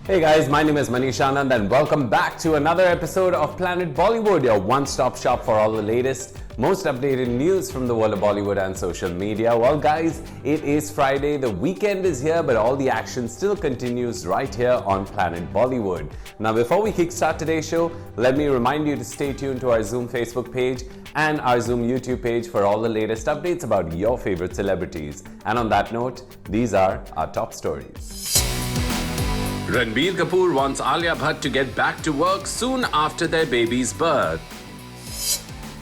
Hey guys, my name is Manish Anand and welcome back to another episode of Planet Bollywood, your one-stop shop for all the latest, most updated news from the world of Bollywood and social media. Well guys, it is Friday, the weekend is here, but all the action still continues right here on Planet Bollywood. Now before we kickstart today's show, let me remind you to stay tuned to our Zoom Facebook page and our Zoom YouTube page for all the latest updates about your favorite celebrities. And on that note, these are our top stories. Ranbir Kapoor wants Alia Bhatt to get back to work soon after their baby's birth.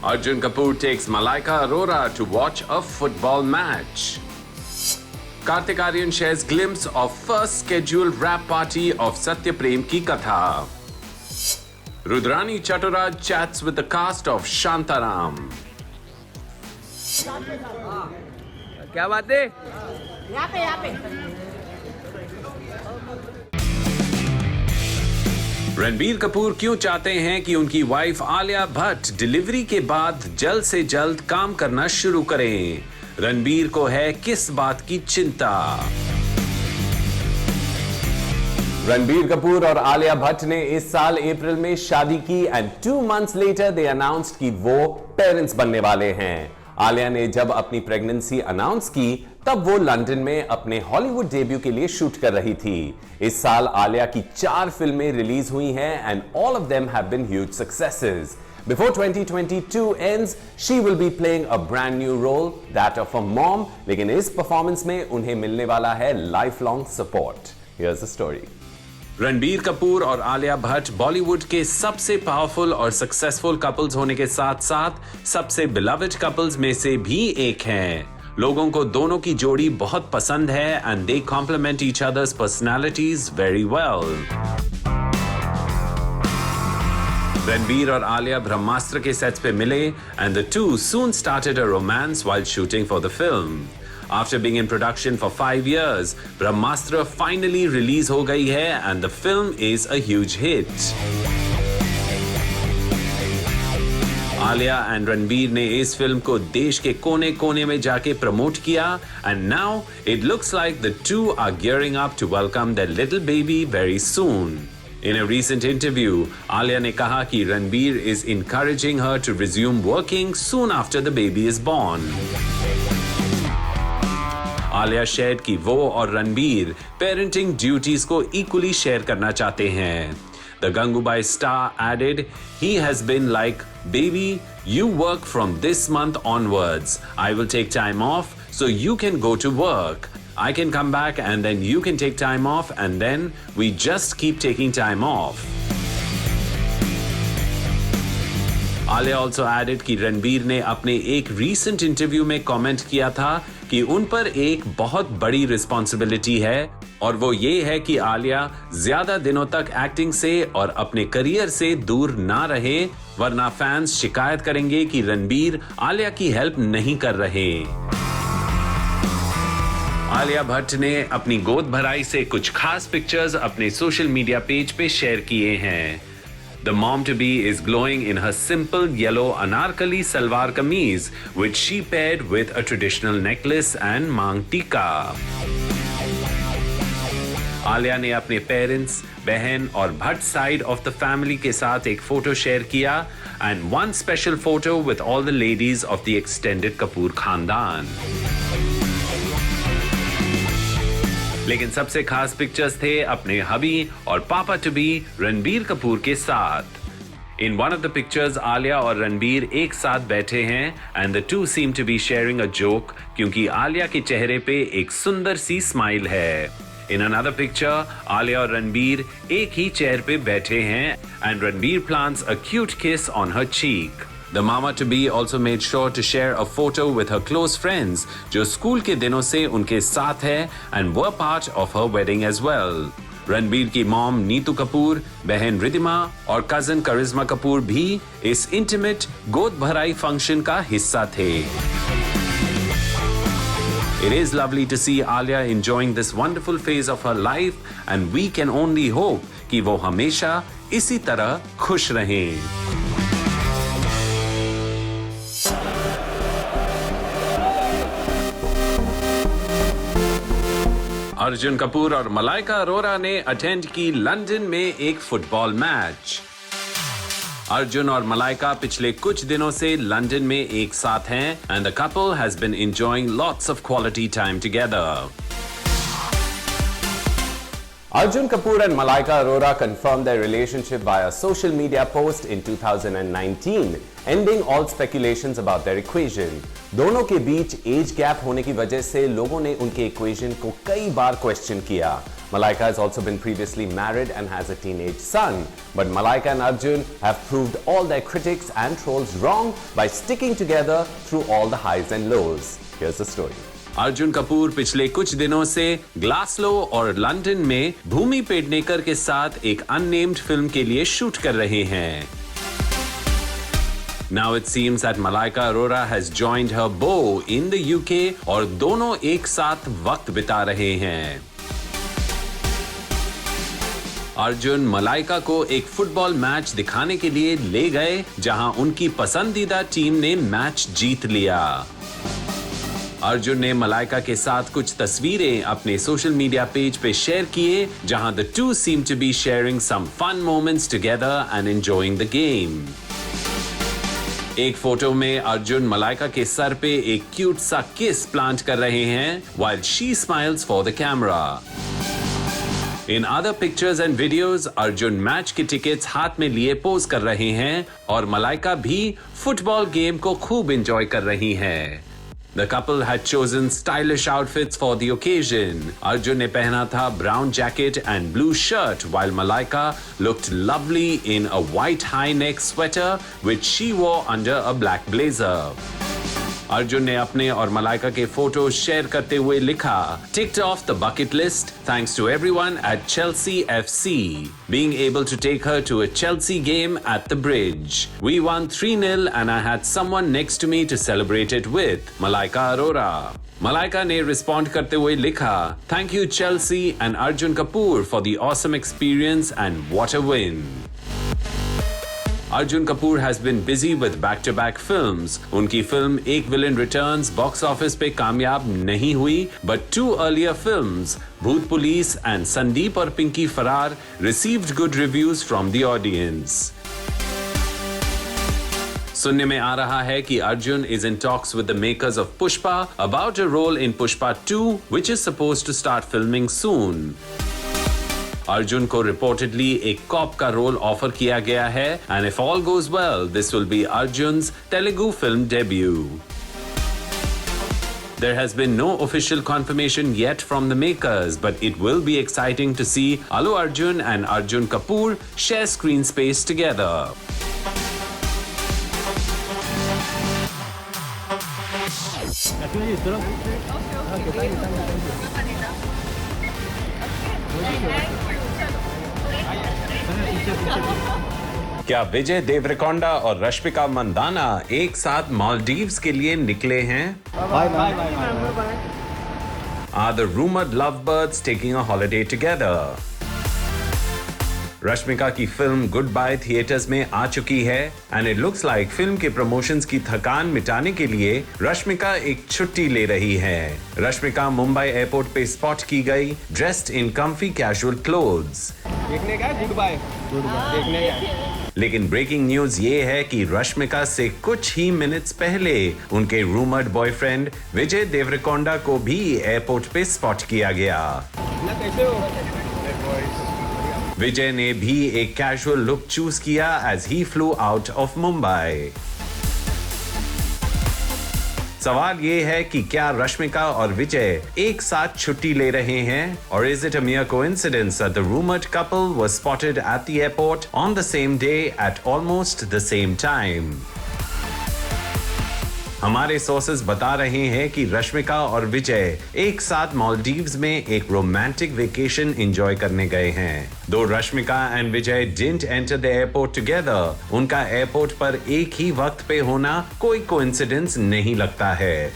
Arjun Kapoor takes Malaika Arora to watch a football match. Kartik Aaryan shares glimpse of first scheduled rap party of Satyaprem Ki Katha. Rudrani Chattoraj chats with the cast of Shantaram. क्या बात है? यहाँ पे रणबीर कपूर क्यों चाहते हैं कि उनकी वाइफ आलिया भट्ट डिलीवरी के बाद जल्द से जल्द काम करना शुरू करें? रणबीर को है किस बात की चिंता? रणबीर कपूर और आलिया भट्ट ने इस साल अप्रैल में शादी की and 2 months later they announced कि वो पेरेंट्स बनने वाले हैं। आलिया ने जब अपनी प्रेगनेंसी अनाउंस की तब वो लंदन में अपने हॉलीवुड डेब्यू के लिए शूट कर रही थी। इस साल आलिया की 4 फिल्में रिलीज हुई हैं and all of them have been huge successes. Before 2022 ends, she will be playing a brand new role, that of a mom, लेकिन इस परफॉर्मेंस में उन्हें मिलने वाला है lifelong support. Here's the story. Ranbir Kapoor और आलिया भट्ट बॉलीवुड के सबसे पावरफुल और सक्सेसफुल कपल्स होने के साथ साथ सबसे बिलवड कपल्स में से भी एक हैं। लोगों को दोनों की जोड़ी बहुत पसंद है and they complement each others personalities very well. Ranbir और आलिया ब्रह्मास्त्र के सेट्स पे मिले and the two soon started a romance while shooting for the film. After being in production for 5 years, Brahmastra finally release हो गई है and the film is a huge hit. Alia and Ranbir ने इस film को देश के कोने-कोने में जाके प्रमोट किया and now it looks like the two are gearing up to welcome their little baby very soon. In a recent interview, Alia ने कहा कि Ranbir is encouraging her to resume working soon after the baby is born. Alia shared कि वो और Ranbir parenting duties को equally share करना चाहते हैं। The Gangubai star added, "He has been like, baby, you work from this month onwards. I will take time off so you can go to work. I can come back and then you can take time off and then we just keep taking time off." Alia also added कि रणबीर ने अपने एक recent interview में comment किया था कि उन पर एक बहुत बड़ी रिस्पॉन्सिबिलिटी है और वो ये है कि आलिया ज्यादा दिनों तक एक्टिंग से और अपने करियर से दूर ना रहे वरना फैंस शिकायत करेंगे कि रणबीर आलिया की हेल्प नहीं कर रहे। आलिया भट्ट ने अपनी गोद भराई से कुछ खास पिक्चर्स अपने सोशल मीडिया पेज पे शेयर किए हैं। The mom-to-be is glowing in her simple yellow anarkali salwar kameez, which she paired with a traditional necklace and mang tika. Alia ने अपने पेरेंट्स, बहन और Bhatt side of the family के साथ एक फोटो शेयर किया and one special photo with all the ladies of the extended Kapoor खानदान। लेकिन सबसे खास पिक्चर्स थे अपने हबी और पापा टू बी रणबीर कपूर के साथ। In one of the pictures Alia और रणबीर एक साथ बैठे हैं and the two seem to be sharing a joke क्योंकि आलिया के चेहरे पे एक सुंदर सी स्माइल है। इन अनदर पिक्चर आलिया और रणबीर एक ही चेयर पे बैठे हैं and Ranbir plants a cute किस on her cheek. The mama-to-be also made sure to share a photo with her close friends जो स्कूल के दिनों से उनके साथ है and were part of her wedding as well. Ranbir की मॉम नीतू कपूर, बहन रिदिमा और कजन करिश्मा कपूर भी इस इंटीमेट गोद भराई फंक्शन का हिस्सा थे। It is lovely to see Alia enjoying this wonderful phase of her life and we can only hope कि वो हमेशा इसी तरह खुश रहें। अर्जुन कपूर और मलाइका अरोरा ने अटेंड की लंदन में एक फुटबॉल मैच। अर्जुन और मलाइका पिछले कुछ दिनों से लंदन में एक साथ हैं and the couple has been enjoying lots of quality time together. Arjun Kapoor and Malaika Arora confirmed their relationship via social media post in 2019, ending all speculations about their equation. दोनों के बीच age gap होने की वजह से लोगों ने उनके equation को कई बार क्वेश्चन किया। Malaika has also been previously married and has a teenage son, but Malaika and Arjun have proved all their critics and trolls wrong by sticking together through all the highs and lows. Here's the story. Arjun Kapoor पिछले कुछ दिनों से ग्लासलो और London में भूमि पेडनेकर के साथ एक unnamed film के लिए शूट कर रहे हैं। Now it seems that Malaika Arora has joined her beau in the UK और दोनों एक साथ वक्त बिता रहे हैं। अर्जुन मलाइका को एक फुटबॉल मैच दिखाने के लिए ले गए जहां उनकी पसंदीदा टीम ने मैच जीत लिया। अर्जुन ने मलाइका के साथ कुछ तस्वीरें अपने सोशल मीडिया पेज पे शेयर किए जहां the two seem to be sharing some fun moments together and enjoying the game. एक फोटो में अर्जुन मलाइका के सर पे एक क्यूट सा किस प्लांट कर रहे हैं while she smiles for the camera. In other pictures and videos Arjun match के टिकट्स हाथ में लिए पोज कर रहे हैं और मलाइका भी फुटबॉल गेम को खूब एंजॉय कर रही है। The couple had chosen stylish outfits for the occasion. Arjun ने पहना था brown jacket and blue shirt, while Malaika looked lovely in a white high-neck sweater, which she wore under a black blazer. Arjun ने अपने और मलाइका के photo share करते हुए लिखा, ticked off the bucket list thanks to everyone at Chelsea FC. Being able to take her to a Chelsea game at the bridge. We won 3-0 and I had someone next to me to celebrate it with, Malaika Arora. Malaika ने respond करते हुए लिखा, Thank you Chelsea and Arjun Kapoor for the awesome experience and what a win. Arjun Kapoor has been busy with back-to-back films. उनकी film एक villain returns box office पे कामयाब नहीं हुई, but two earlier films, भूत police and Sandeep और पिंकी फरार, received good reviews from the audience. सुनने में आ रहा है कि Arjun is in talks with the makers of Pushpa about a role in Pushpa 2, which is supposed to start filming soon. Arjun को reportedly एक कॉप का रोल ऑफर किया गया है and if all goes well this will be Arjun's Telugu film debut. There has been no official confirmation yet from the makers, but it will be exciting to see Allu Arjun and Arjun Kapoor share screen space together. क्या विजय देवरकोंडा और रश्मिका मंदाना एक साथ मालदीव्स के लिए निकले हैं? Are the rumored lovebirds taking a holiday together? Rashmika की film good bye theatres में आ चुकी है and it looks like film के प्रमोशंस की थकान मिटाने के लिए रश्मिका एक छुट्टी ले रही है। रश्मिका मुंबई एयरपोर्ट पे स्पॉट की गई dressed in comfy casual clothes. देखने का गुड बाय देखने का। लेकिन ब्रेकिंग न्यूज ये है कि रश्मिका से कुछ ही मिनट्स पहले उनके रूमर्ड बॉयफ्रेंड विजय देवरकोंडा को भी एयरपोर्ट पे स्पॉट किया गया। विजय ने भी एक कैजुअल लुक चूज किया as he flew out of Mumbai. सवाल ये है कि क्या रश्मिका और विजय एक साथ छुट्टी ले रहे हैं और is it a mere coincidence that the rumored couple was spotted at the airport on the same day at almost the same time? हमारे सोर्सेज बता रहे हैं कि रश्मिका और विजय एक साथ मालदीव्स में एक रोमांटिक वेकेशन एंजॉय करने गए हैं। दो Rashmika and Vijay didn't enter the airport together, उनका एयरपोर्ट पर एक ही वक्त पे होना कोई कोइंसिडेंस नहीं लगता है।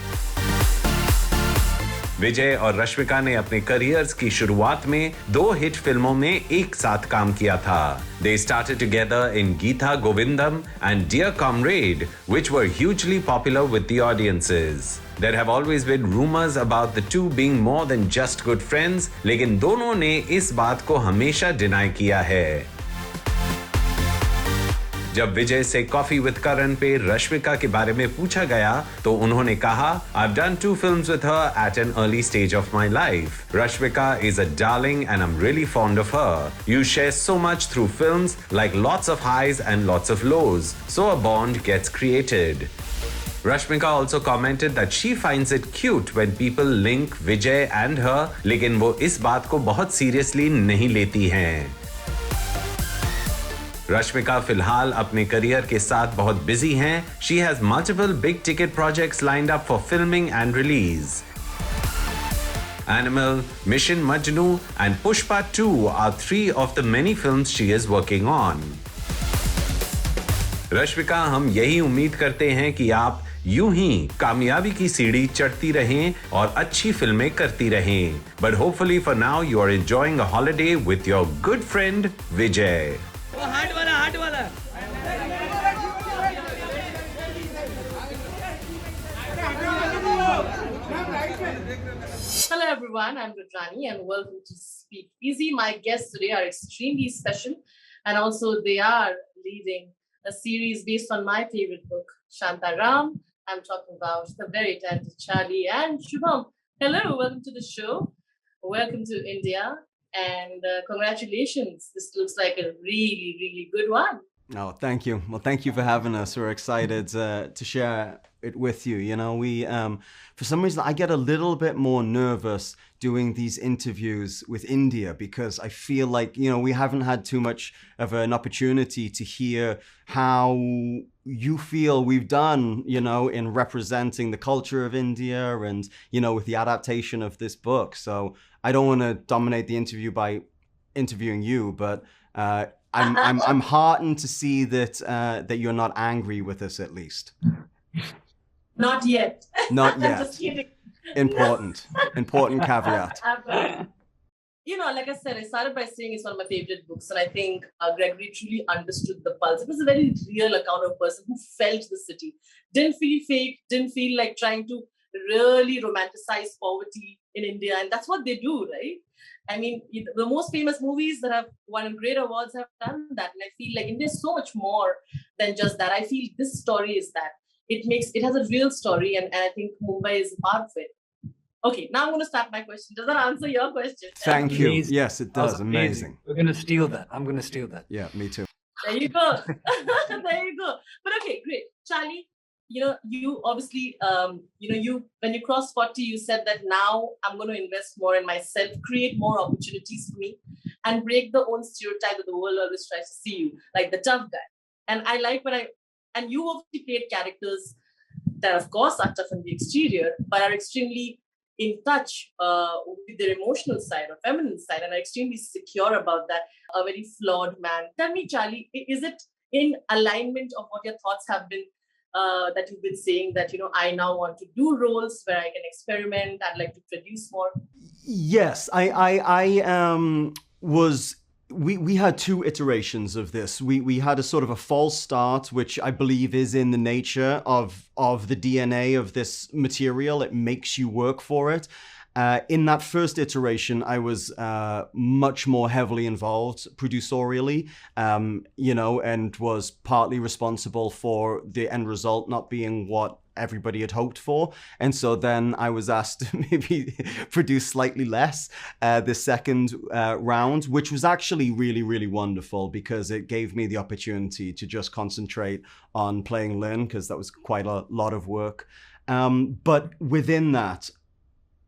विजय और रश्मिका ने अपने करियर्स की शुरुआत में 2 हिट फिल्मों में एक साथ काम किया था। They started together in Geetha Govindam and Dear Comrade, which were hugely popular with the audiences. There have always been rumors about the two being more than just good friends, लेकिन दोनों ने इस बात को हमेशा डिनाई किया है। जब विजय से कॉफी विद करण पे रश्मिका के बारे में पूछा गया तो उन्होंने कहा, I've done 2 films with her at an early stage of my life. Rashmika is a darling and I'm really fond of her. You share so much through films, like lots of highs and lots of lows. So a bond gets created. Rashmika also commented that she finds it cute when people link Vijay and her, लेकिन वो इस बात को बहुत seriously नहीं लेती हैं। रश्मिका फिलहाल अपने करियर के साथ बहुत बिजी हैं। She has multiple big ticket projects lined up for filming and release. Animal, Mission Majnu and Pushpa 2 are 3 of the many films she is working on. Rashmika, हम यही उम्मीद करते हैं कि आप यूं ही कामयाबी की सीढ़ी चढ़ती रहें और अच्छी फिल्में करती रहें। But hopefully for now you are enjoying a holiday with your good friend Vijay. Heart वाला Hello everyone, I'm Rudrani and welcome to Speak Easy. My guests today are extremely special and also they are leading a series based on my favorite book, Shantaram. I'm talking about the very talented Charlie and Shubham. Hello, welcome to the show. Welcome to India and congratulations. This looks like a really, really good one. Oh, thank you. Well, thank you for having us. We're excited to share it with you. You know, we, for some reason, I get a little bit more nervous doing these interviews with India because I feel like, you know, we haven't had too much of an opportunity to hear how you feel we've done, you know, in representing the culture of India and, you know, with the adaptation of this book. So I don't want to dominate the interview by interviewing you, but I'm heartened to see that that you're not angry with us, at least. Not yet. Not yet. Just kidding. Important caveat. You know, like I said, I started by saying it's one of my favorite books, and I think Gregory truly understood the pulse. It was a very real account of a person who felt the city, didn't feel fake, didn't feel like trying to really romanticize poverty in India, and that's what they do, right? I mean, the most famous movies that have won great awards have done that, and I feel like India is so much more than just that. I feel this story is that it has a real story, and I think Mumbai is a part of it. Okay, now I'm going to start my question. Does that answer your question? Thank you. Amazing. Yes, it does. Amazing. We're going to steal that. I'm going to steal that. Yeah, me too. There you go. There you go. But okay, great. Charlie, you know, you obviously, when you crossed 40, you said that now I'm going to invest more in myself, create more opportunities for me, and break the own stereotype that the world always tries to see you, like the tough guy. And I like and you obviously played characters that, of course, are tough on the exterior, but are extremely in touch with their emotional side or feminine side, and are extremely secure about that. A very flawed man. Tell me, Charlie, is it in alignment of what your thoughts have been that you've been saying that, you know, I now want to do roles where I can experiment, I'd like to produce more? Yes, we had 2 iterations of this. We had a sort of a false start, which I believe is in the nature of the DNA of this material. It makes you work for it. In that first iteration, I was much more heavily involved producerially, you know, and was partly responsible for the end result not being what everybody had hoped for. And so then I was asked to maybe produce slightly less the second round, which was actually really, really wonderful because it gave me the opportunity to just concentrate on playing Lynn, because that was quite a lot of work. But within that,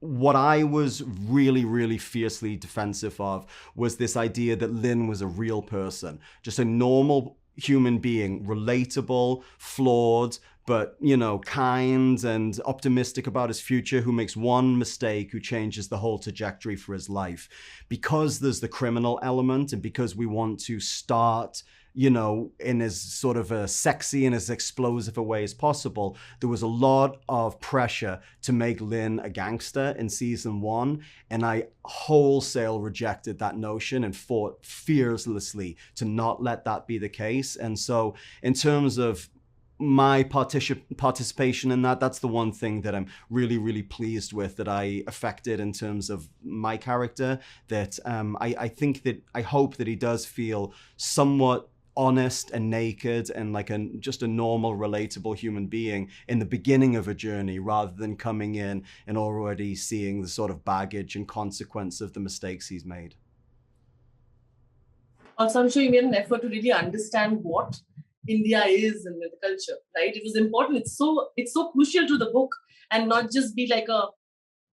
what I was really, really fiercely defensive of was this idea that Lynn was a real person, just a normal human being, relatable, flawed, but, you know, kind and optimistic about his future, who makes one mistake, who changes the whole trajectory for his life. Because there's the criminal element, and because we want to start, you know, in as sort of a sexy and as explosive a way as possible, there was a lot of pressure to make Lynn a gangster in season 1. And I wholesale rejected that notion and fought fiercely to not let that be the case. And so in terms of my participation in that, that's the one thing that I'm really, really pleased with, that I affected in terms of my character, that I hope that he does feel somewhat honest and naked and like just a normal, relatable human being in the beginning of a journey, rather than coming in and already seeing the sort of baggage and consequence of the mistakes he's made. Also, I'm sure you made an effort to really understand what India is and the culture, right? It was important. It's so crucial to the book, and not just be like a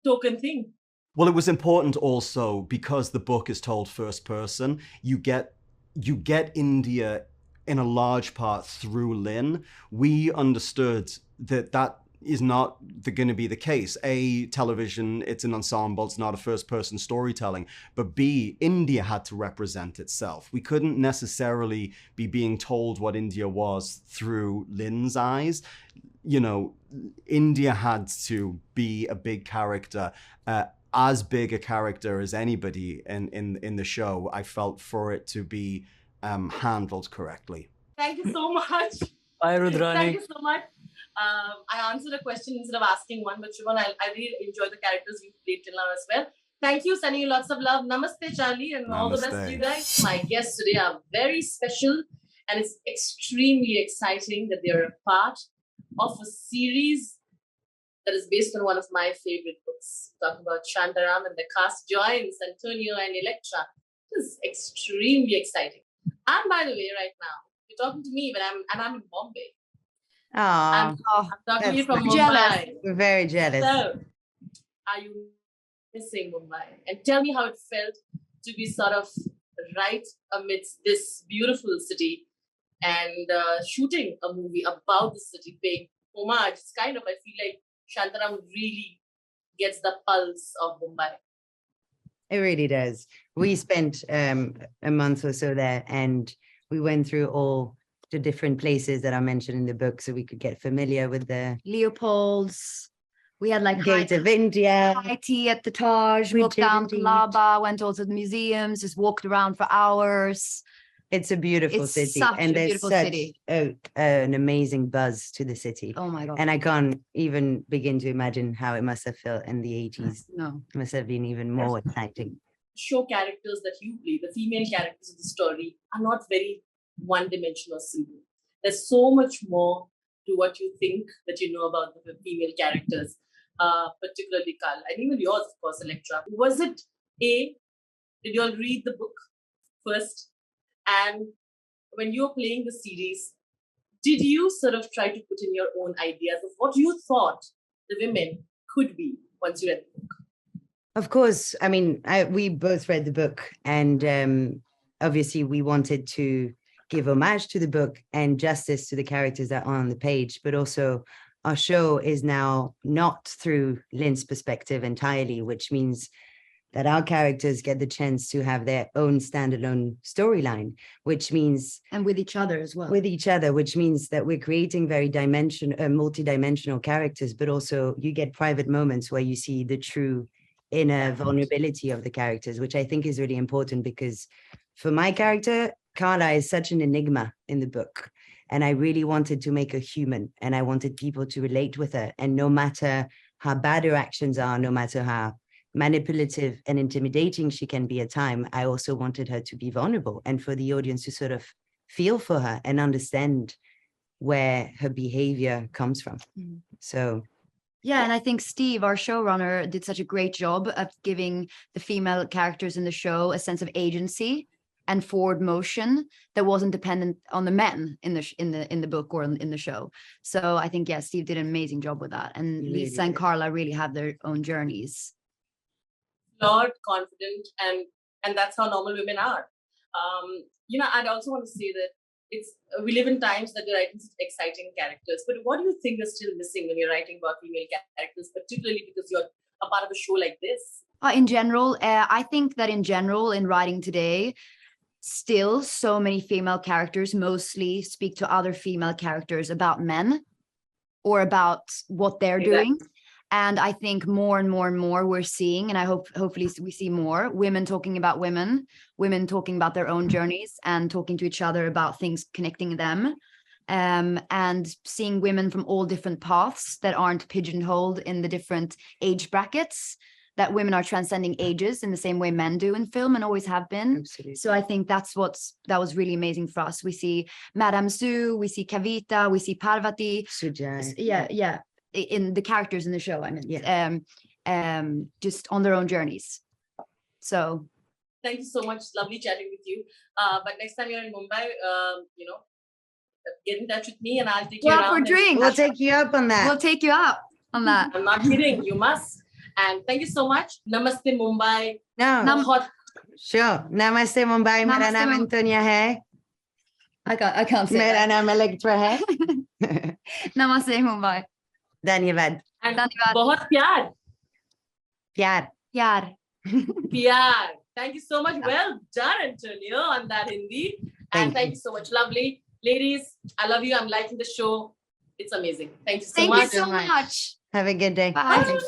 token thing. Well, it was important also because the book is told first person. You get India in a large part through Lynn. We understood that is not going to be the case. A, television, it's an ensemble, it's not a first-person storytelling. But B, India had to represent itself. We couldn't necessarily be being told what India was through Lynn's eyes. You know, India had to be a big character, as big a character as anybody in the show, I felt, for it to be handled correctly. Thank you so much. Bye, Rudrani. Thank you so much. I answered a question instead of asking one, but Shubham, I really enjoy the characters you've played till now as well. Thank you, sending you lots of love. Namaste, Charlie, and all the best to you guys. My guests today are very special, and it's extremely exciting that they're a part of a series that is based on one of my favorite books. Talking about Shantaram, and the cast joins Antonia and Elektra. It is extremely exciting. And by the way, right now, you're talking to me, but I'm in Bombay. I'm talking to you from Mumbai. Jealous. We're very jealous. So, are you missing Mumbai? And tell me how it felt to be sort of right amidst this beautiful city and shooting a movie about the city, paying homage. It's kind of, I feel like Shantaram really gets the pulse of Mumbai. It really does. We spent a month or so there, and we went through all the different places that are mentioned in the book, so we could get familiar with the Leopold's. We had like Gate of India. high tea at the Taj, We walked did down to indeed. Laba, went also to the museums, just walked around for hours. It's a beautiful It's city, such and a there's beautiful such city. an amazing buzz to the city. Oh my God. And I can't even begin to imagine how it must have felt in the 80s. No. It must have been even more exciting. Show characters that you play, the female characters of the story, are not very one-dimensional, simple. There's so much more to what you think that you know about the female characters, particularly Carl, and even yours, of course, Elektra. Was it did you all read the book first? And when you were playing the series, did you sort of try to put in your own ideas of what you thought the women could be once you read the book? Of course. I mean, we both read the book, and obviously we wanted to give homage to the book and justice to the characters that are on the page, but also our show is now not through Lynn's perspective entirely, which means that our characters get the chance to have their own standalone storyline, which means... And with each other as well. With each other, which means that we're creating very multi-dimensional characters, but also you get private moments where you see the true inner vulnerability of the characters, which I think is really important, because for my character, Carla is such an enigma in the book. And I really wanted to make her human, and I wanted people to relate with her. And no matter how bad her actions are, no matter how manipulative and intimidating she can be at times, I also wanted her to be vulnerable, and for the audience to sort of feel for her and understand where her behavior comes from. Mm. So... Yeah, and I think Steve, our showrunner, did such a great job of giving the female characters in the show a sense of agency and forward motion that wasn't dependent on the men in the book or in the show. So I think, yeah, Steve did an amazing job with that, and Really Lisa and did. Carla really have their own journeys. Flawed, confident, and that's how normal women are. I'd also want to say that we live in times that you're writing such exciting characters, but what do you think is still missing when you're writing about female characters, particularly because you're a part of a show like this? In general, I think that in general, in writing today, still so many female characters mostly speak to other female characters about men or about what they're doing. And I think more and more and more we're seeing, and I hopefully we see more women talking about women talking about their own journeys and talking to each other about things connecting them. and seeing women from all different paths that aren't pigeonholed in the different age brackets, that women are transcending ages in the same way men do in film and always have been. Absolutely. So I think that was really amazing for us. We see Madame Sue, we see Kavita, we see Parvati. Sujai. Yeah. In the characters in the show, I mean, just on their own journeys. So Thank you so much. Lovely chatting with you. But next time you're in Mumbai, get in touch with me and I'll take you go out around. for and- drinks. We'll take you up on that. We'll take you out on that. I'm not kidding. You must. And thank you so much. Namaste Mumbai. No, Hot. sure. Namaste Mumbai. मेरा Namaste नाम Mumbai. Antonia है. I can't say मेरा that. नाम Elektra है. Namaste Mumbai. धन्यवाद. And Dhanyavad. बहुत प्यार. प्यार. Yaar. Pyar. Thank you so much. Well done, Antonio, on that Hindi. And thank you so much. Lovely. Ladies, I love you. I'm liking the show. It's amazing. Thank you so Thank much. you so much. much. Have a good day. Bye.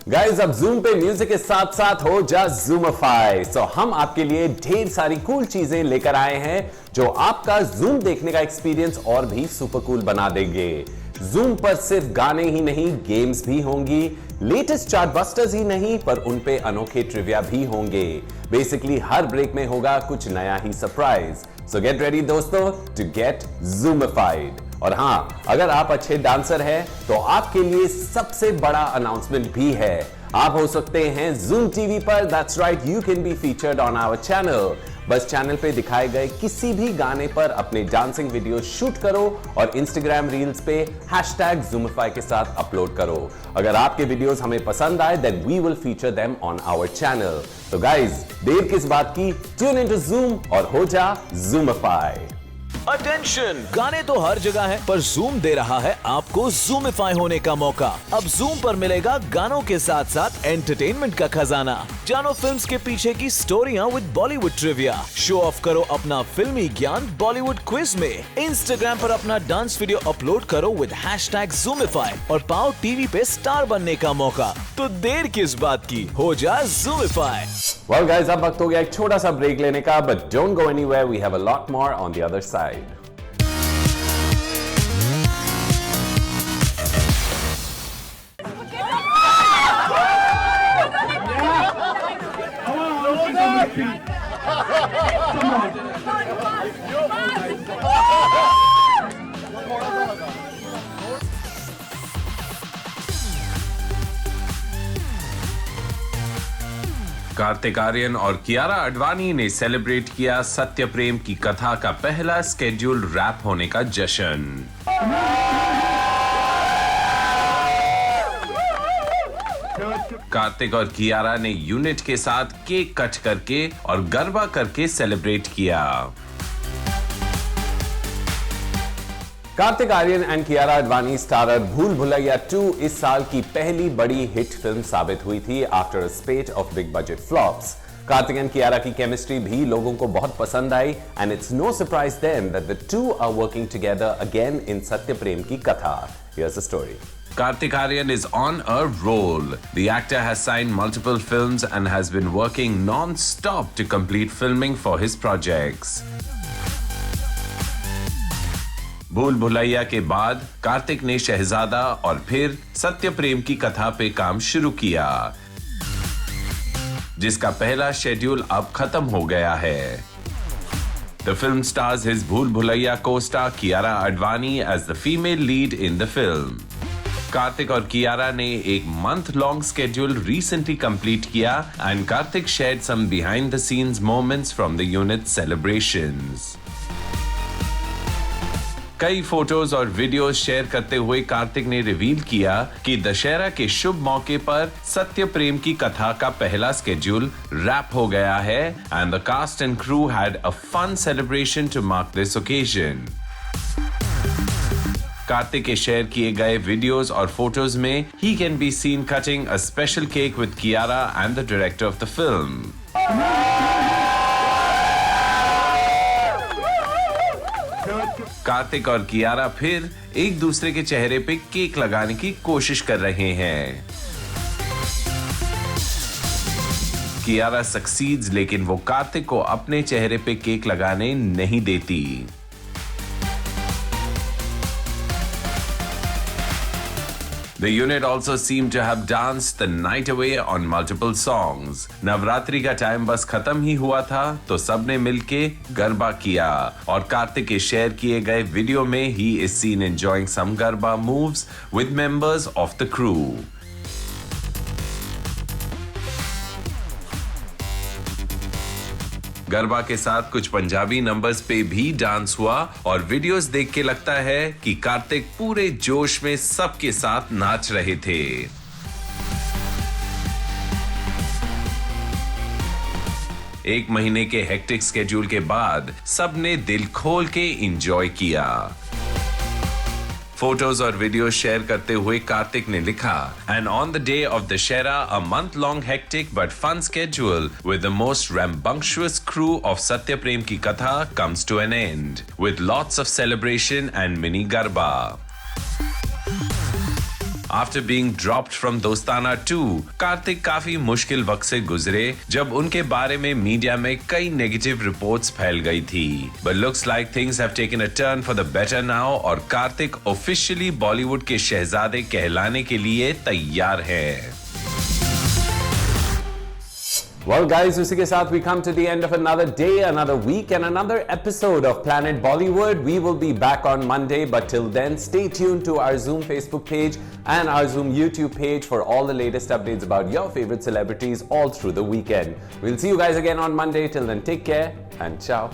Guys अब zoom पे music के साथ साथ हो जा जूमफाई। सो हम आपके लिए ढेर सारी कूल चीजें लेकर आए हैं जो आपका जूम देखने का एक्सपीरियंस और भी सुपर कूल बना देंगे। जूम पर सिर्फ गाने ही नहीं, गेम्स भी होंगी, लेटेस्ट चार्टबस्टर्स ही नहीं पर उन पे अनोखे ट्रिविया भी होंगे। बेसिकली हर ब्रेक में होगा कुछ नया ही सरप्राइज। सो गेट रेडी दोस्तों टू गेट जूमिफाइड। और हाँ, अगर आप अच्छे डांसर हैं तो आपके लिए सबसे बड़ा अनाउंसमेंट भी है। आप हो सकते हैं Zoom TV पर। That's right, you can be featured on our channel. बस चैनल पे दिखाए गए किसी भी गाने पर अपने डांसिंग वीडियो शूट करो और इंस्टाग्राम रील्स पे #Zoomify के साथ अपलोड करो। अगर आपके वीडियोस हमें पसंद आए then we will feature them on our channel. तो गाइज, देर किस बात की, ट्यून इनटू Zoom और हो जा Zoomify। अटेंशन, गाने तो हर जगह हैं, पर जूम दे रहा है आपको जूमिफाई होने का मौका। अब जूम पर मिलेगा गानों के साथ साथ एंटरटेनमेंट का खजाना। जानो फिल्म्स के पीछे की स्टोरियां with Bollywood trivia. Show off करो अपना फिल्मी ज्ञान बॉलीवुड क्विज में। इंस्टाग्राम पर अपना डांस वीडियो अपलोड करो विद #Zoomify और पाओ टीवी पे स्टार बनने का मौका। तो देर किस बात की, हो जा जूमिफाई। Well guys, अब वक्त हो गया एक छोटा सा ब्रेक लेने का, but don't go anywhere, we have a lot more on the other side. Kartik Aaryan और कियारा आडवाणी ने सेलिब्रेट किया सत्यप्रेम की कथा का पहला स्केड्यूल रैप होने का जश्न। कार्तिक और कियारा ने यूनिट के साथ केक कट करके और गरबा करके सेलिब्रेट किया। कार्तिक आर्यन एंड कियारा आडवाणी स्टारर भूल भुलैया 2 इस साल की पहली बड़ी हिट फिल्म साबित हुई थी after a spate of big budget flops. Kartik and Kiara की केमिस्ट्री भी लोगों को बहुत पसंद आई and it's no surprise then that the two are working together again in Satyaprem Ki Katha. Here's the story. Kartik Aaryan is on a roll. The actor has signed multiple films and has been working non-stop to complete filming for his projects. भूल भुलैया के बाद कार्तिक ने शहजादा और फिर सत्यप्रेम की कथा पे काम शुरू किया, जिसका पहला शेड्यूल अब खत्म हो गया है। The film stars his Bhool Bhulaiya co-star Kiara Advani as the female lead in the film. Kartik और कियारा ने एक month long schedule recently complete किया and Kartik shared some behind the scenes moments from the unit celebrations. कई photos और videos share करते हुए कार्तिक ने reveal किया कि दशहरा के शुभ मौके पर सत्यप्रेम की कथा का पहला स्केड्यूल रैप हो गया है and the cast and crew had a fun celebration to mark this occasion. Kartik के शेयर किए गए वीडियोस और फोटोज में he can be seen cutting a special cake with Kiara and the director of the film. Kartik और कियारा फिर एक दूसरे के चेहरे पे केक लगाने की कोशिश कर रहे हैं। कियारा सक्सीड्स, लेकिन वो कार्तिक को अपने चेहरे पे केक लगाने नहीं देती। The unit also seemed to have danced the night away on multiple songs. Navratri का टाइम बस खत्म ही हुआ था तो सबने मिलके गरबा किया और कार्तिक के शेयर किए गए वीडियो में he is seen enjoying some garba moves with members of the crew. Garba के साथ कुछ पंजाबी नंबर्स पे भी डांस हुआ और वीडियोस देख के लगता है कि कार्तिक पूरे जोश में सबके साथ नाच रहे थे। एक महीने के हेक्टिक स्केड्यूल के बाद सबने दिल खोल के एंजॉय किया। फोटोज और वीडियो शेयर करते हुए कार्तिक ने लिखा, And on the day of Dussehra, a month-long hectic but fun schedule with the most rambunctious crew of Satyaprem Ki Katha comes to an end, with lots of celebration and mini garba. After being dropped from Dostana 2, Kartik काफी मुश्किल वक्त से गुजरे जब उनके बारे में media में कई नेगेटिव रिपोर्ट्स फैल गई थी। But looks like things have taken a turn for the better now और कार्तिक ऑफिशियली बॉलीवुड के शहजादे कहलाने के लिए तैयार है। Well guys, उसी के साथ we come to the end of another day, another week and another episode of Planet Bollywood. We will be back on Monday, but till then, stay tuned to our Zoom Facebook page and our Zoom YouTube page for all the latest updates about your favorite celebrities all through the weekend. We'll see you guys again on Monday. Till then, take care and ciao.